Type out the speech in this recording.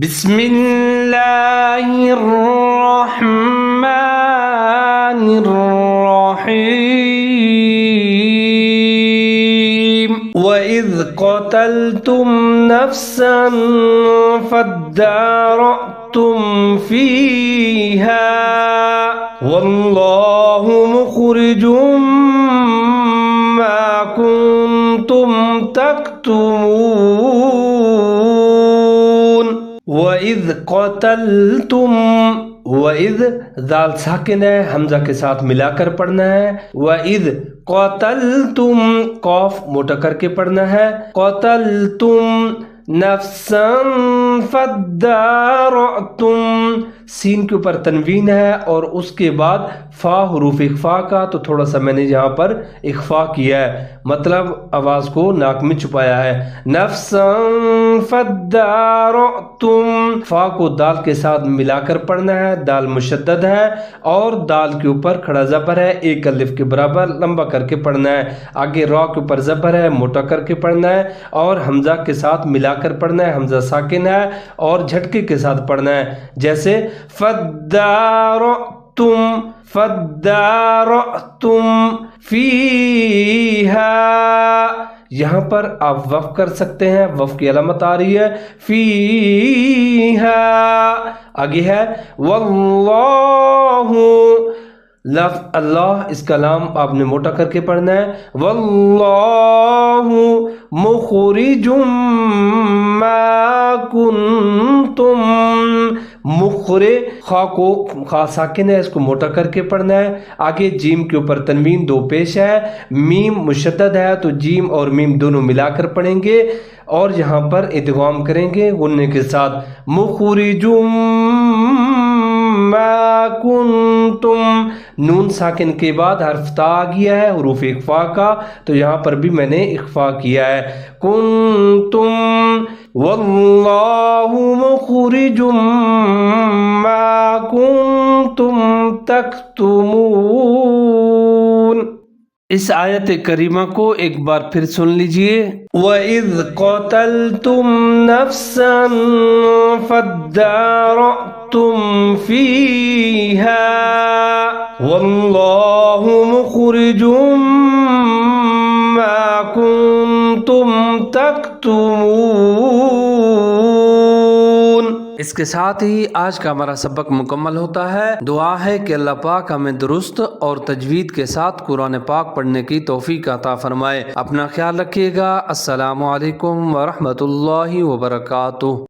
بسم اللہ الرحمن الرحیم وَإِذْ قَتَلْتُمْ نَفْسًا فَادَّارَأْتُمْ فِيهَا وَاللَّهُ مُخْرِجٌ مَا كُنْتُمْ تَكْتُمُونَ وَإِذْ قَتَلْتُمْ وَإِذْ ذال ساکن ہے، حمزہ کے ساتھ ملا کر پڑھنا ہے۔ وَإِذْ قَتَلْتُمْ قاف موٹا کر کے پڑھنا ہے۔ قَتَلْتُمْ نَفْسًا فَادَّارَأْتُمْ سین کے اوپر تنوین ہے اور اس کے بعد فا حروف اخفا کا، تو تھوڑا سا میں نے یہاں پر اخفا کیا ہے، مطلب آواز کو ناک میں چھپایا ہے۔ نفسا فَادَّارَأْتُمْ فا کو دال کے ساتھ ملا کر پڑھنا ہے، دال مشدد ہے اور دال کے اوپر کھڑا زبر ہے، ایک الف کے برابر لمبا کر کے پڑھنا ہے۔ آگے را کے اوپر زبر ہے، موٹا کر کے پڑھنا ہے اور حمزہ کے ساتھ ملا کر پڑھنا ہے، حمزہ ساکن ہے اور جھٹکے کے ساتھ پڑھنا ہے، جیسے فَادَّارَأْتُمْ فَادَّارَأْتُمْ فِيهَا یہاں پر آپ وقف کر سکتے ہیں، وقف کی علامت آ رہی ہے فِيهَا۔ آگے ہے وَاللَّهُ لفظ اللہ، اس کا لام آپ نے موٹا کر کے پڑھنا ہے۔ وَاللَّهُ مُخْرِجٌ مَا كُنْتُمْ مخرج خا کو خا ساکن ہے، اس کو موٹا کر کے پڑھنا ہے۔ آگے جیم کے اوپر تنوین دو پیش ہے، میم مشدد ہے تو جیم اور میم دونوں ملا کر پڑھیں گے اور یہاں پر ادغام کریں گے غنّے کے ساتھ۔ مخرج ما کنتم نون ساکن کے بعد حرف تا آ گیا ہے حروف اخفا کا، تو یہاں پر بھی میں نے اخفا کیا ہے۔ کنتم واللہ مخرج ما کنتم تکتمون۔ اس آیت کریمہ کو ایک بار پھر سن لیجئے۔ وَإِذْ قَتَلْتُمْ نَفْسًا فَادَّارَأْتُمْ فِيهَا وَاللَّهُ مُخْرِجٌ مَا كُنْتُمْ تَكْتُمُونَ۔ اس کے ساتھ ہی آج کا ہمارا سبق مکمل ہوتا ہے۔ دعا ہے کہ اللہ پاک ہمیں درست اور تجوید کے ساتھ قرآن پاک پڑھنے کی توفیق عطا فرمائے۔ اپنا خیال رکھیے گا۔ السلام علیکم ورحمۃ اللہ وبرکاتہ۔